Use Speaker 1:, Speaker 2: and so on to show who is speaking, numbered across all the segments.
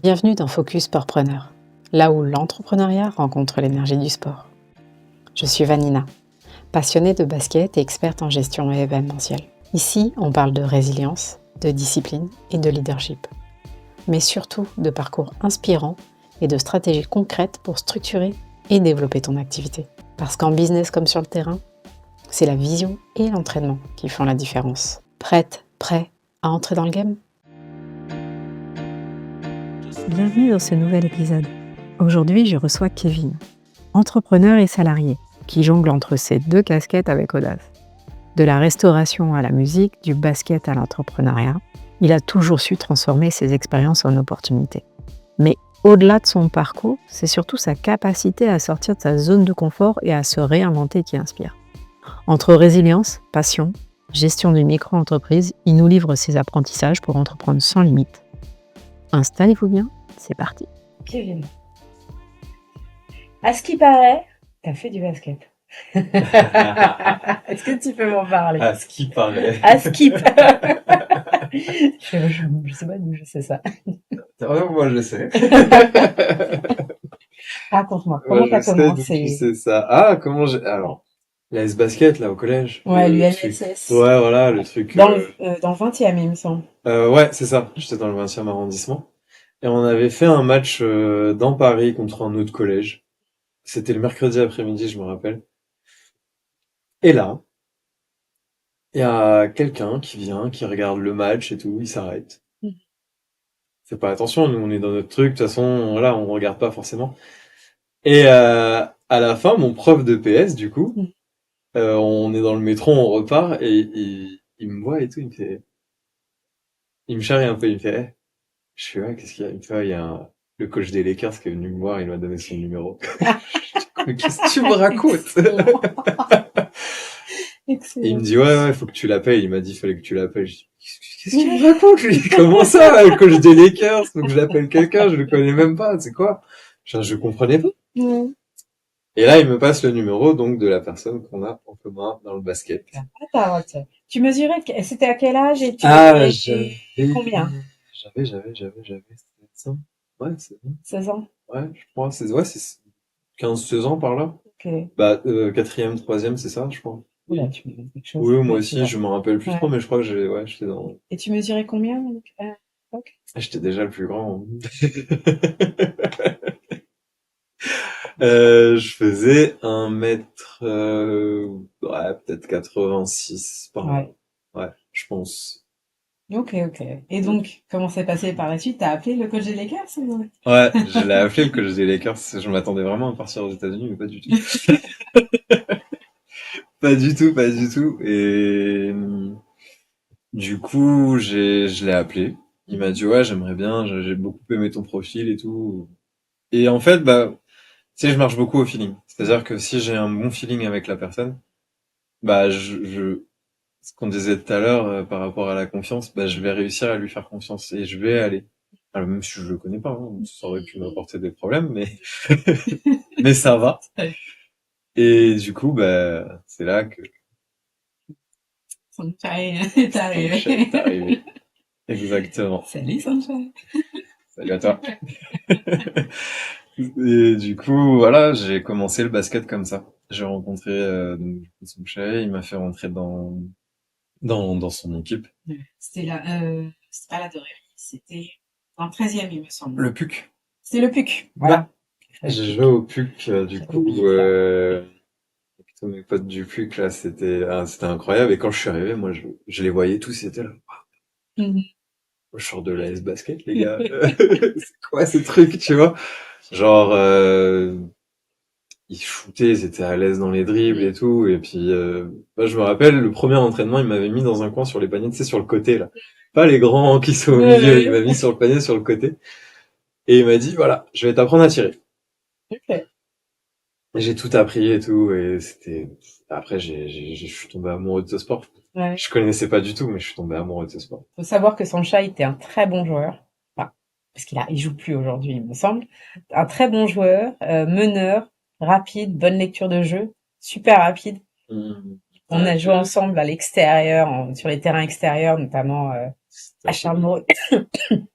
Speaker 1: Bienvenue dans Focus Sportpreneur, là où l'entrepreneuriat rencontre l'énergie du sport. Je suis Vanina, passionnée de basket et experte en gestion événementielle. Ici, on parle de résilience, de discipline et de leadership, mais surtout de parcours inspirants et de stratégies concrètes pour structurer et développer ton activité. Parce qu'en business comme sur le terrain, c'est la vision et l'entraînement qui font la différence. Prêt à entrer dans le game ? Bienvenue dans ce nouvel épisode. Aujourd'hui, je reçois Kevin, entrepreneur et salarié, qui jongle entre ses deux casquettes avec audace. De la restauration à la musique, du basket à l'entrepreneuriat, il a toujours su transformer ses expériences en opportunités. Mais au-delà de son parcours, c'est surtout sa capacité à sortir de sa zone de confort et à se réinventer qui inspire. Entre résilience, passion, gestion d'une micro-entreprise, il nous livre ses apprentissages pour entreprendre sans limite. Installez-vous bien, c'est parti.
Speaker 2: Kevin, à ce qui paraît, t'as fait du basket. Est-ce que tu peux m'en parler?
Speaker 3: À ce qui paraît.
Speaker 2: À ce qui paraît. Je sais pas d'où je sais ça.
Speaker 3: Moi, je sais.
Speaker 2: Raconte-moi, comment t'as commencé?
Speaker 3: C'est ça. Ah, comment j'ai... Alors, l'AS Basket, là, au collège.
Speaker 2: Ouais,
Speaker 3: le
Speaker 2: l'UNSS.
Speaker 3: Ouais, voilà, le truc...
Speaker 2: Dans le 20e, il me semble.
Speaker 3: Ouais, c'est ça. J'étais dans le 20e arrondissement. Et on avait fait un match dans Paris contre un autre collège. C'était le mercredi après-midi, je me rappelle. Et là, il y a quelqu'un qui vient, qui regarde le match et tout, il s'arrête. Fait pas attention, nous on est dans notre truc, de toute façon, voilà, on regarde pas forcément. Et à la fin, mon prof de PS, du coup, on est dans le métro, on repart, et il me voit et tout, il me charrie un peu, il me fait, je fais, ouais, qu'est-ce qu'il y a? Il me fait, ouais, il y a le coach des Lakers qui est venu me voir, il m'a donné son numéro. Mais qu'est-ce que tu me racontes?
Speaker 2: Excellent.
Speaker 3: Il me dit, ouais, faut que tu l'appelles, il m'a dit, fallait que tu l'appelles. Je dis, qu'est-ce qu'il me raconte, lui? Comment ça, là, le coach des Lakers? Faut que je l'appelle quelqu'un, je le connais même pas, c'est quoi? Je comprenais pas. Et là, il me passe le numéro, donc, de la personne qu'on a en commun dans le basket.
Speaker 2: Attends, tu mesurais, c'était à quel âge et tu
Speaker 3: J'avais...
Speaker 2: combien?
Speaker 3: J'avais 16 ans. Ouais, 16 ans.
Speaker 2: 16 ans?
Speaker 3: Ouais, je crois, c'est 15-16 ans par là.
Speaker 2: Ok.
Speaker 3: Bah, 4e, 3e, c'est ça, je crois.
Speaker 2: Oula, tu me dis quelque chose.
Speaker 3: Oui, moi aussi, je me rappelle plus
Speaker 2: Ouais.
Speaker 3: trop, mais je crois que j'étais dans...
Speaker 2: Et tu mesurais combien à l'époque?
Speaker 3: J'étais déjà le plus grand. Je faisais 1 mètre, ouais, peut-être 86 par là. Ouais, je pense.
Speaker 2: Ok. Et donc, comment s'est passé par la suite? T'as appelé le coach des Lakers?
Speaker 3: Ouais, je l'ai appelé le coach des Lakers. Je m'attendais vraiment à partir aux États-Unis, mais pas du tout. Pas du tout. Et du coup, je l'ai appelé. Il m'a dit, ouais, j'aimerais bien, j'ai beaucoup aimé ton profil et tout. Et en fait, bah, tu sais, je marche beaucoup au feeling. C'est-à-dire que si j'ai un bon feeling avec la personne, bah, ce qu'on disait tout à l'heure par rapport à la confiance, bah, je vais réussir à lui faire confiance et je vais aller. Alors, même si je le connais pas, hein, ça aurait pu m'apporter des problèmes, mais mais ça va. Et du coup, bah, c'est là que
Speaker 2: Sunshine est arrivé.
Speaker 3: Sunshine est arrivé. Exactement.
Speaker 2: Salut Sunshine.
Speaker 3: Salut à toi. Et du coup, voilà, j'ai commencé le basket comme ça. J'ai rencontré donc Sunshine, il m'a fait rentrer dans son équipe.
Speaker 2: C'était pas la Doréry, c'était dans le 13e, il me semble.
Speaker 3: Le PUC.
Speaker 2: C'était le PUC, voilà.
Speaker 3: J'ai joué au PUC, du coup, tous mes potes du PUC, là, c'était incroyable. Et quand je suis arrivé, moi, je les voyais tous, ils étaient là. Je sors de l'AS Basket, les gars. C'est quoi ces trucs, tu vois? Genre, ils shootaient, ils étaient à l'aise dans les dribbles et tout. Et puis, moi, je me rappelle, le premier entraînement, il m'avait mis dans un coin sur les paniers, tu sais, sur le côté, là. Pas les grands qui sont au milieu, il m'a mis sur le panier, sur le côté. Et il m'a dit, voilà, je vais t'apprendre à tirer.
Speaker 2: Ok.
Speaker 3: J'ai tout appris et tout, et après, je suis tombé amoureux de ce sport.
Speaker 2: Ouais.
Speaker 3: Je connaissais pas du tout, mais je suis tombé amoureux de ce sport.
Speaker 2: Faut savoir que Sunshine était un très bon joueur. Enfin, parce il joue plus aujourd'hui, il me semble. Un très bon joueur, meneur, rapide, bonne lecture de jeu, super rapide. On a joué ensemble à l'extérieur, sur les terrains extérieurs, notamment à Charles-Moreau.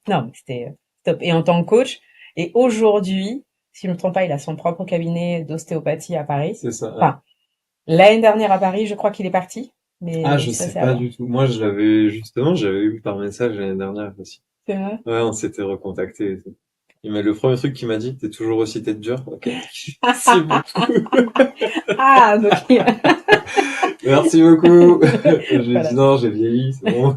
Speaker 2: Non, mais c'était Top. Et en tant que coach, et aujourd'hui, si je me trompe pas, il a son propre cabinet d'ostéopathie à Paris.
Speaker 3: C'est ça.
Speaker 2: Enfin, l'année dernière à Paris, je crois qu'il est parti. Mais
Speaker 3: Ah, je
Speaker 2: ça,
Speaker 3: sais
Speaker 2: c'est
Speaker 3: pas
Speaker 2: avant.
Speaker 3: du tout. Moi, j'avais eu par message l'année dernière aussi.
Speaker 2: C'est vrai?
Speaker 3: Ouais, on s'était recontacté et tout. Le premier truc qu'il m'a dit, t'es toujours aussi tête dure? Ok. Merci beaucoup.
Speaker 2: Ah, donc,
Speaker 3: Merci beaucoup. J'ai
Speaker 2: voilà.
Speaker 3: dit non, j'ai vieilli, c'est bon.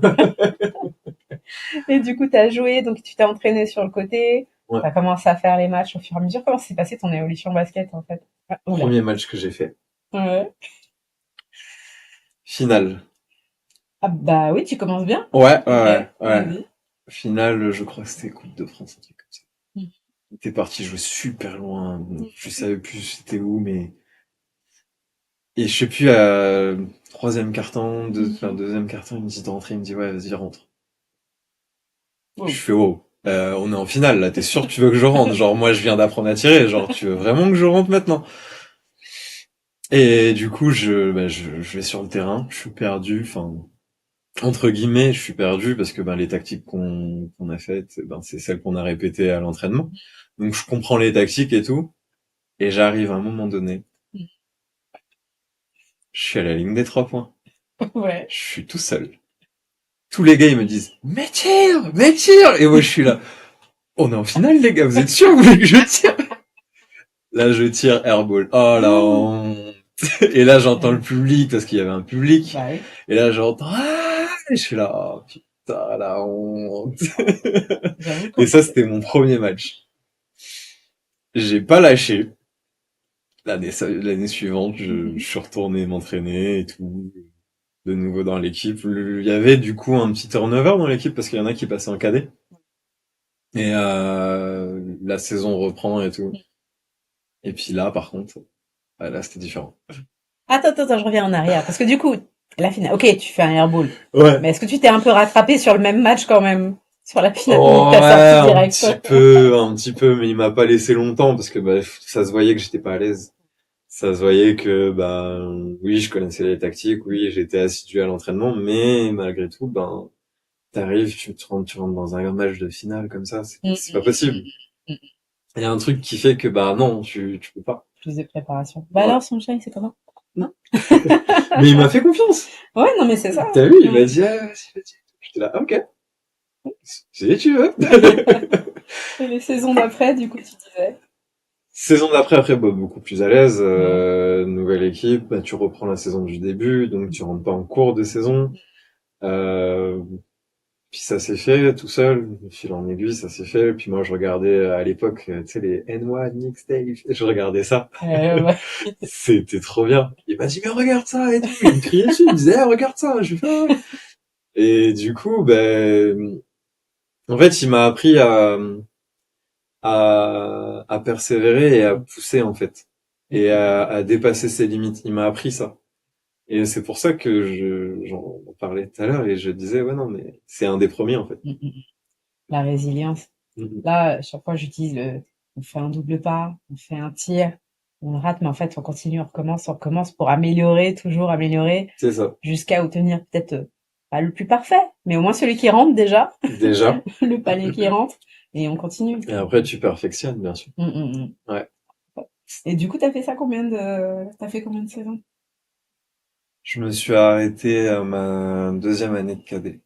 Speaker 2: Et du coup, t'as joué, donc tu t'es entraîné sur le côté.
Speaker 3: Ouais.
Speaker 2: T'as commencé à faire les matchs au fur et à mesure. Comment s'est passé ton évolution basket, en fait? Ah, oula.
Speaker 3: Premier match que j'ai fait.
Speaker 2: Ouais.
Speaker 3: Finale.
Speaker 2: Ah, bah oui, tu commences bien.
Speaker 3: Ouais,
Speaker 2: Ok,
Speaker 3: ouais.
Speaker 2: vas-y.
Speaker 3: Finale, je crois que c'était Coupe de France, un truc comme ça.
Speaker 2: Mm.
Speaker 3: T'es parti jouer super loin. Je savais plus c'était où, mais... Et je sais plus, à troisième carton, deuxième carton, il me dit de rentrer, il me dit, ouais, vas-y, rentre. Je
Speaker 2: Wow.
Speaker 3: fais, oh, on est en finale, là, t'es sûr que tu veux que je rentre? Genre, moi, je viens d'apprendre à tirer, genre, tu veux vraiment que je rentre maintenant? Et du coup, je vais sur le terrain, je suis perdu, enfin, entre guillemets, je suis perdu parce que, les tactiques qu'on a faites, c'est celles qu'on a répétées à l'entraînement. Donc, je comprends les tactiques et tout, et j'arrive à un moment donné, je suis à la ligne des 3 points.
Speaker 2: Ouais.
Speaker 3: Je suis tout seul. Tous les gars, ils me disent, mais tire! Mais tire! Et moi, je suis là. On est en finale, les gars, vous êtes sûrs, vous voulez que je tire? Là, je tire airball. Oh la honte. Et là, j'entends le public, parce qu'il y avait un public.
Speaker 2: Bah oui.
Speaker 3: Et là, j'entends, ah! Et je suis là, oh putain, la honte.
Speaker 2: J'avoue
Speaker 3: Et
Speaker 2: que
Speaker 3: ça, c'était mon premier match. J'ai pas lâché. L'année suivante, je suis retourné m'entraîner et tout. De nouveau dans l'équipe. Il y avait, du coup, un petit turnover dans l'équipe, parce qu'il y en a qui passaient en cadet. Et la saison reprend et tout. Et puis là, par contre, là, c'était différent.
Speaker 2: Attends, je reviens en arrière. Parce que du coup, la finale. Ok, tu fais un airball.
Speaker 3: Ouais.
Speaker 2: Mais est-ce que tu t'es un peu rattrapé sur le même match quand même? Sur la finale ou
Speaker 3: Oh,
Speaker 2: t'as sorti
Speaker 3: ouais,
Speaker 2: direct?
Speaker 3: un petit peu, mais il m'a pas laissé longtemps parce que ça se voyait que j'étais pas à l'aise. Ça se voyait que oui, je connaissais les tactiques, oui, j'étais assidu à l'entraînement, mais malgré tout, t'arrives, tu rentres dans un match de finale comme ça, c'est pas possible.
Speaker 2: Mm.
Speaker 3: Il y a un truc qui fait que non, tu peux pas.
Speaker 2: Plus de préparation. Bah
Speaker 3: Ouais.
Speaker 2: alors, son chat, c'est comment?
Speaker 3: Non. Mais il m'a fait confiance.
Speaker 2: Ouais, non, mais c'est ça.
Speaker 3: T'as vu, il m'a dit, ah, vas-y. J'étais là, ok. Si tu veux.
Speaker 2: Et les saisons d'après, du coup, tu disais.
Speaker 3: Saison d'après, après, beaucoup plus à l'aise, nouvelle équipe, tu reprends la saison du début, donc tu rentres pas en cours de saison. Euh, Puis ça s'est fait tout seul, de fil en aiguille, ça s'est fait. Puis moi, je regardais à l'époque, tu sais, les N1 mixtape, je regardais ça.
Speaker 2: Ouais.
Speaker 3: C'était trop bien. Il m'a dit, mais regarde ça et tout. Il me criait dessus, il me disait, regarde ça. Je fais, ah. Et du coup, en fait, il m'a appris à persévérer et à pousser, en fait. Et à dépasser ses limites. Il m'a appris ça. Et c'est pour ça que j'en parlais tout à l'heure et je disais, ouais, non, mais c'est un des premiers, en fait.
Speaker 2: La résilience. Là, chaque fois, on fait un double pas, on fait un tir, on le rate, mais en fait, on continue, on recommence pour améliorer, toujours améliorer,
Speaker 3: C'est ça.
Speaker 2: jusqu'à obtenir peut-être pas le plus parfait, mais au moins celui qui rentre déjà.
Speaker 3: Déjà.
Speaker 2: Le palier qui rentre, et on continue.
Speaker 3: Et après, tu perfectionnes, bien sûr. Ouais.
Speaker 2: Et du coup, t'as fait combien de saisons?
Speaker 3: Je me suis arrêté à ma deuxième année de cadet.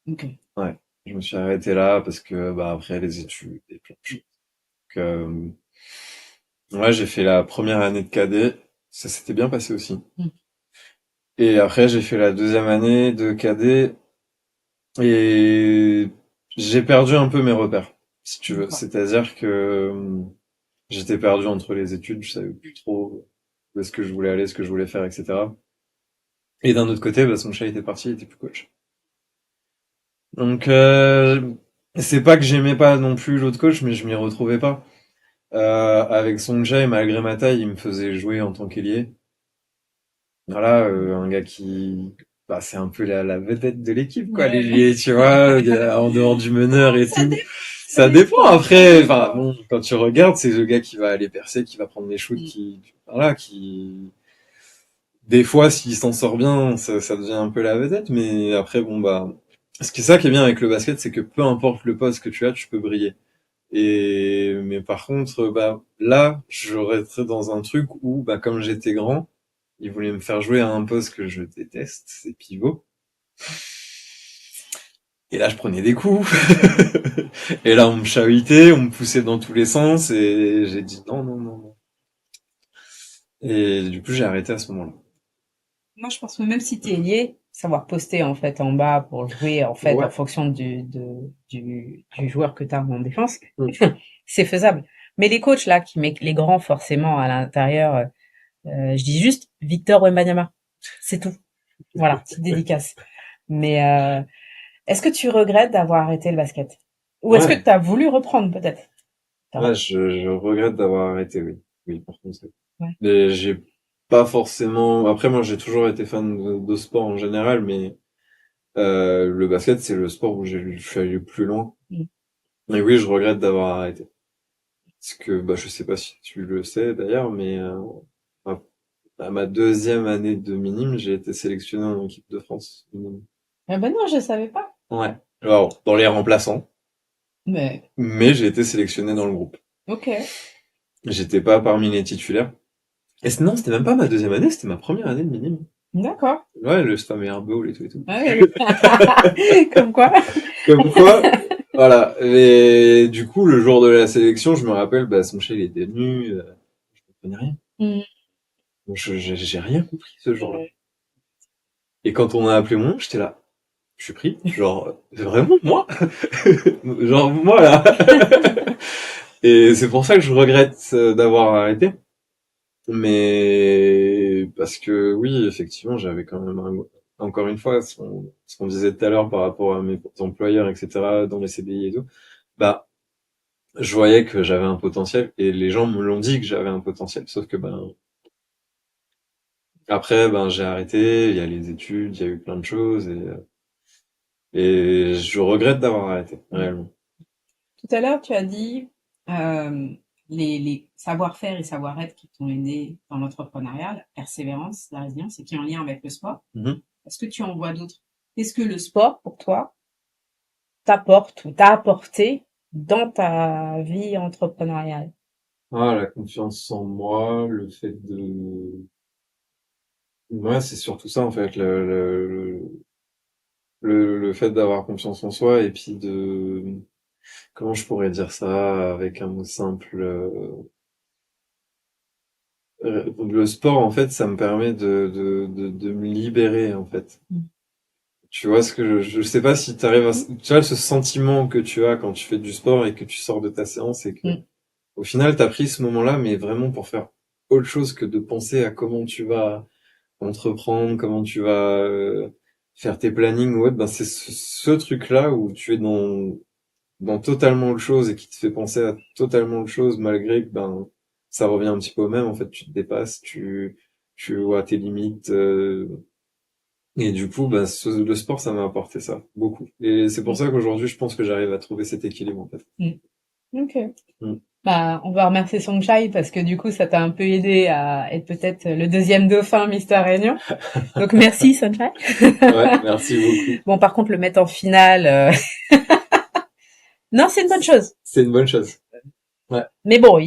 Speaker 2: Ok.
Speaker 3: Ouais. Je me suis arrêté là parce que, après les études et plein de choses. Donc, ouais, j'ai fait la première année de cadet. Ça s'était bien passé aussi. Et après, j'ai fait la deuxième année de cadet et j'ai perdu un peu mes repères, si tu veux.
Speaker 2: D'accord.
Speaker 3: C'est-à-dire que j'étais perdu entre les études, je savais plus trop où est-ce que je voulais aller, ce que je voulais faire, etc. Et d'un autre côté, son chat était parti, il était plus coach. Donc, c'est pas que j'aimais pas non plus l'autre coach, mais je m'y retrouvais pas. Avec Songjae, malgré ma taille, il me faisait jouer en tant qu'ailier. Voilà, un gars qui, c'est un peu la vedette de l'équipe, quoi,
Speaker 2: Ouais.
Speaker 3: l'ailier, tu vois, en dehors du meneur et tout. Ça dépend après, quand tu regardes, c'est le gars qui va aller percer, qui va prendre les shoots, des fois, s'il s'en sort bien, ça devient un peu la vedette, mais après, ça qui est bien avec le basket, c'est que peu importe le poste que tu as, tu peux briller. Mais par contre, là, j'aurais été dans un truc où, comme j'étais grand, ils voulaient me faire jouer à un poste que je déteste, c'est pivot. Et là, je prenais des coups. Et là, on me chahutait, on me poussait dans tous les sens, et j'ai dit non, non, non, non. Et du coup, j'ai arrêté à ce moment-là.
Speaker 2: Moi, je pense que même si t'es lié, savoir poster en fait en bas pour jouer en fait en
Speaker 3: Ouais.
Speaker 2: fonction du joueur que t'as en défense,
Speaker 3: Mm.
Speaker 2: c'est faisable. Mais les coachs là qui mettent les grands forcément à l'intérieur, je dis juste Victor Wembanyama, c'est tout. Voilà, petite dédicace. Mais est-ce que tu regrettes d'avoir arrêté le basket? Ou est-ce que
Speaker 3: Ouais.
Speaker 2: tu as voulu reprendre peut-être?
Speaker 3: Ouais, je regrette d'avoir arrêté, oui. Oui, par contre.
Speaker 2: Ouais.
Speaker 3: Mais j'ai pas forcément. Après, moi, j'ai toujours été fan de sport en général, mais le basket, c'est le sport où je suis allé plus loin.
Speaker 2: Mm.
Speaker 3: Et oui, je regrette d'avoir arrêté. Parce que, je sais pas si tu le sais d'ailleurs, mais à à ma deuxième année de minime, j'ai été sélectionné en équipe de France. Minime.
Speaker 2: Eh ben non, je savais pas.
Speaker 3: Ouais. Alors, dans les remplaçants,
Speaker 2: Mais
Speaker 3: mais j'ai été sélectionné dans le groupe.
Speaker 2: ok,
Speaker 3: J'étais pas parmi les titulaires. Et non, c'était même pas ma deuxième année, c'était ma première année de minime.
Speaker 2: d'accord.
Speaker 3: Ouais, le fameux airball et tout et tout.
Speaker 2: Ah oui. Comme quoi.
Speaker 3: Comme quoi, voilà. Et du coup, le jour de la sélection, je me rappelle, son chef, il était venu, je comprenais rien.
Speaker 2: Mm.
Speaker 3: Donc, j'ai rien compris ce jour-là. Et quand on a appelé mon nom, j'étais là. Je suis pris. Genre, vraiment, moi? Genre, moi, là. Et c'est pour ça que je regrette d'avoir arrêté. Mais, parce que oui, effectivement, j'avais quand même encore une fois, ce qu'on disait tout à l'heure par rapport à mes employeurs, etc., dans les CDI et tout. Bah, je voyais que j'avais un potentiel et les gens me l'ont dit que j'avais un potentiel. Sauf que après j'ai arrêté, il y a les études, il y a eu plein de choses et je regrette d'avoir arrêté réellement.
Speaker 2: Tout à l'heure, tu as dit euh, les savoir-faire et savoir-être qui t'ont aidé dans l'entrepreneuriat, la persévérance, la résilience, et qui est en lien avec le sport.
Speaker 3: Mhm.
Speaker 2: Est-ce que tu en vois d'autres? Qu'est-ce que le sport, pour toi, t'apporte ou t'a apporté dans ta vie entrepreneuriale?
Speaker 3: Ah, la confiance en moi, le fait ouais, c'est surtout ça en fait, le fait d'avoir confiance en soi et puis comment je pourrais dire ça avec un mot simple, le sport en fait, ça me permet de me libérer en fait.
Speaker 2: Mm.
Speaker 3: Tu vois ce que je sais pas si tu arrives à, tu vois ce sentiment que tu as quand tu fais du sport et que tu sors de ta séance et que
Speaker 2: Mm.
Speaker 3: au final t'as pris ce moment-là mais vraiment pour faire autre chose que de penser à comment tu vas entreprendre, comment tu vas faire tes plannings ou autre, c'est ce truc-là où tu es dans totalement autre chose et qui te fait penser à totalement autre chose malgré que ça revient un petit peu au même en fait, tu te dépasses, tu vois tes limites et du coup le sport ça m'a apporté ça beaucoup et c'est pour ça qu'aujourd'hui je pense que j'arrive à trouver cet équilibre en fait.
Speaker 2: Mm. Ok.
Speaker 3: Mm.
Speaker 2: Bah, on va remercier Songchai parce que du coup, ça t'a un peu aidé à être peut-être le deuxième dauphin Mister Réunion. Donc merci Songchai.
Speaker 3: Ouais, merci beaucoup.
Speaker 2: Bon, par contre, le mettre en finale, non, c'est une bonne chose.
Speaker 3: C'est une bonne chose. Ouais.
Speaker 2: Mais bon,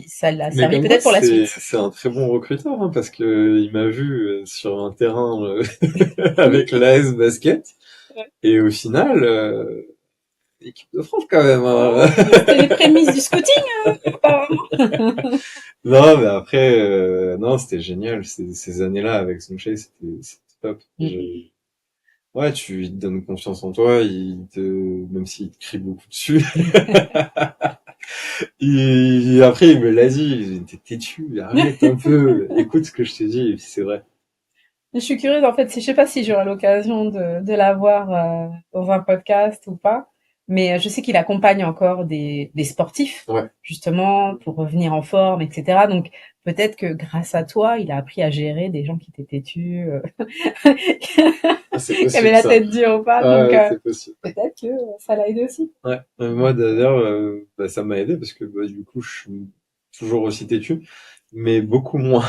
Speaker 2: ça l'a
Speaker 3: Mais
Speaker 2: servi
Speaker 3: comme quoi,
Speaker 2: peut-être pour la suite.
Speaker 3: c'est un très bon recruteur, hein, parce que il m'a vu sur un terrain avec l'AS Basket, et au final, équipe de France quand même. Hein.
Speaker 2: C'était les prémices du scouting, apparemment.
Speaker 3: Non, mais après, non, c'était génial. Ces années-là avec Sonche, c'était top. Ouais, il te donne confiance en toi, même s'il te crie beaucoup dessus. Après, il me l'a dit, t'es têtu, arrête un peu, écoute ce que je te dis, et puis c'est vrai.
Speaker 2: Je suis curieuse, en fait, je sais pas si j'aurai l'occasion de la voir dans un podcast ou pas, mais je sais qu'il accompagne encore des sportifs,
Speaker 3: Ouais.
Speaker 2: justement, pour revenir en forme, etc. Donc, peut-être que grâce à toi, il a appris à gérer des gens qui étaient têtus,
Speaker 3: Ah, c'est
Speaker 2: qui avaient
Speaker 3: possible,
Speaker 2: la
Speaker 3: ça.
Speaker 2: tête dure ou pas.
Speaker 3: Ah,
Speaker 2: Donc,
Speaker 3: ouais, c'est possible.
Speaker 2: peut-être que ça l'a aidé aussi.
Speaker 3: Ouais. Moi, d'ailleurs, ça m'a aidé parce que, du coup, je suis toujours aussi têtu, mais beaucoup moins.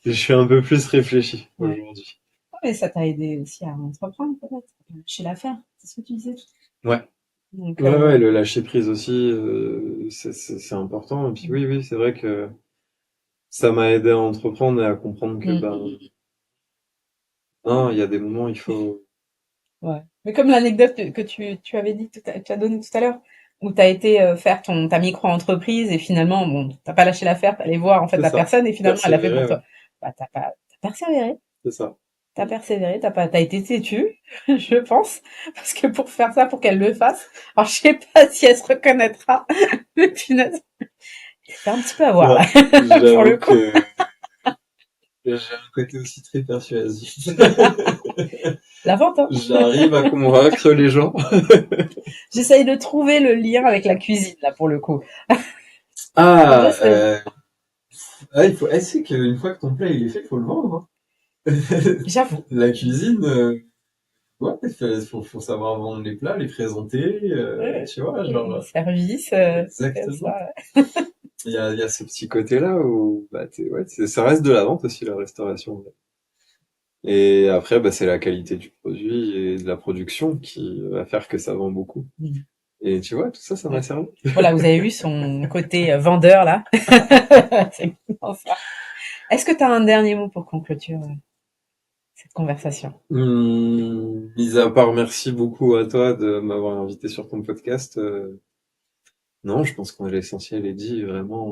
Speaker 3: Je suis un peu plus réfléchi
Speaker 2: Ouais.
Speaker 3: aujourd'hui.
Speaker 2: Ouais, mais ça t'a aidé aussi à entreprendre, peut-être, à lâcher l'affaire. C'est ce que tu disais tout à
Speaker 3: Ouais.
Speaker 2: Donc,
Speaker 3: Ouais, le lâcher prise aussi, c'est important. Et puis oui, c'est vrai que ça m'a aidé à entreprendre et à comprendre que, non, il y a des moments, il faut...
Speaker 2: ouais. Mais comme l'anecdote que tu avais dit, tu as donné tout à l'heure, où tu as été faire ta micro-entreprise et finalement, bon, t'as pas lâché l'affaire, t'allais voir en fait
Speaker 3: C'est
Speaker 2: la
Speaker 3: ça.
Speaker 2: personne et finalement elle a fait pour
Speaker 3: Persévérer, ouais.
Speaker 2: toi. Bah, t'as persévéré.
Speaker 3: C'est ça.
Speaker 2: T'as persévéré, t'as été têtu, je pense, parce que pour faire ça, pour qu'elle le fasse, alors je sais pas si elle se reconnaîtra, mais punaise, c'est un petit peu à voir,
Speaker 3: Ouais,
Speaker 2: là, pour le
Speaker 3: j'avoue
Speaker 2: coup.
Speaker 3: que j'ai un côté aussi très persuasif.
Speaker 2: La vente, hein.
Speaker 3: J'arrive à convaincre les gens.
Speaker 2: J'essaye de trouver le lien avec la cuisine, là, pour le coup.
Speaker 3: Ah,
Speaker 2: J'essaye.
Speaker 3: il faut, c'est qu'une fois que ton plat il est fait, il faut le vendre, hein.
Speaker 2: J'avoue.
Speaker 3: La cuisine, ouais, faut savoir vendre les plats, les présenter,
Speaker 2: Ouais.
Speaker 3: tu vois,
Speaker 2: Le
Speaker 3: genre,
Speaker 2: service, c'est comme
Speaker 3: exactement.
Speaker 2: ça.
Speaker 3: Il y a ce petit côté-là où, ouais, ça reste de la vente aussi, la restauration. Et après, c'est la qualité du produit et de la production qui va faire que ça vend beaucoup.
Speaker 2: Mm.
Speaker 3: Et tu vois, tout ça, ça m'a
Speaker 2: Ouais.
Speaker 3: servi.
Speaker 2: Voilà, vous avez vu son côté vendeur, là. C'est exactement ça. Est-ce que tu as un dernier mot pour conclure cette conversation?
Speaker 3: Mis à part merci beaucoup à toi de m'avoir invité sur ton podcast, non, je pense que l'essentiel est dit. Vraiment,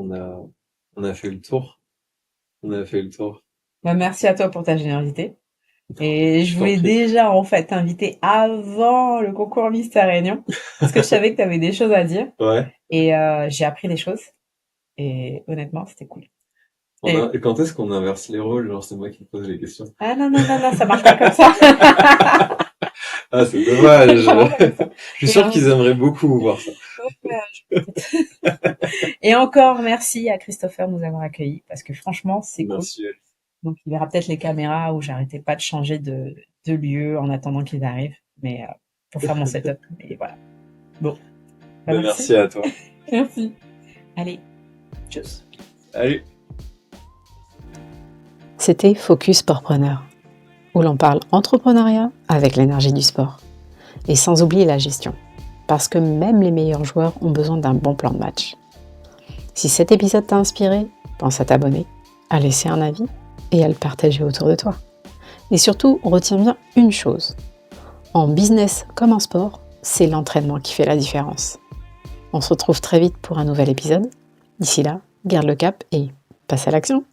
Speaker 3: on a fait le tour. On a fait le tour.
Speaker 2: Bah, merci à toi pour ta générosité. Et je
Speaker 3: Je t'en
Speaker 2: voulais
Speaker 3: prie.
Speaker 2: déjà, en fait, t'inviter avant le concours Mister Réunion, parce que je savais que tu avais des choses à dire.
Speaker 3: Ouais.
Speaker 2: Et j'ai appris des choses. Et honnêtement, c'était cool. Et
Speaker 3: Quand est-ce qu'on inverse les rôles? Genre, c'est moi qui te pose les questions.
Speaker 2: ah non, non, non, non, ça marche pas comme ça.
Speaker 3: Ah, c'est dommage.
Speaker 2: Ça marche pas comme ça.
Speaker 3: Je suis
Speaker 2: Et,
Speaker 3: sûr qu'ils aimeraient beaucoup voir ça.
Speaker 2: et encore merci à Christopher de nous avoir accueillis, parce que franchement, c'est cool.
Speaker 3: Merci, Alice.
Speaker 2: Donc il verra peut-être les caméras où j'arrêtais pas de changer de lieu en attendant qu'ils arrivent, mais pour faire mon setup. Et voilà. Bon, bah, merci.
Speaker 3: Merci à toi.
Speaker 2: Merci. Allez, tchuss.
Speaker 3: Allez.
Speaker 1: C'était Focus Sportpreneur, où l'on parle entrepreneuriat avec l'énergie du sport. Et sans oublier la gestion, parce que même les meilleurs joueurs ont besoin d'un bon plan de match. Si cet épisode t'a inspiré, pense à t'abonner, à laisser un avis et à le partager autour de toi. Et surtout, retiens bien une chose. En business comme en sport, c'est l'entraînement qui fait la différence. On se retrouve très vite pour un nouvel épisode. D'ici là, garde le cap et passe à l'action.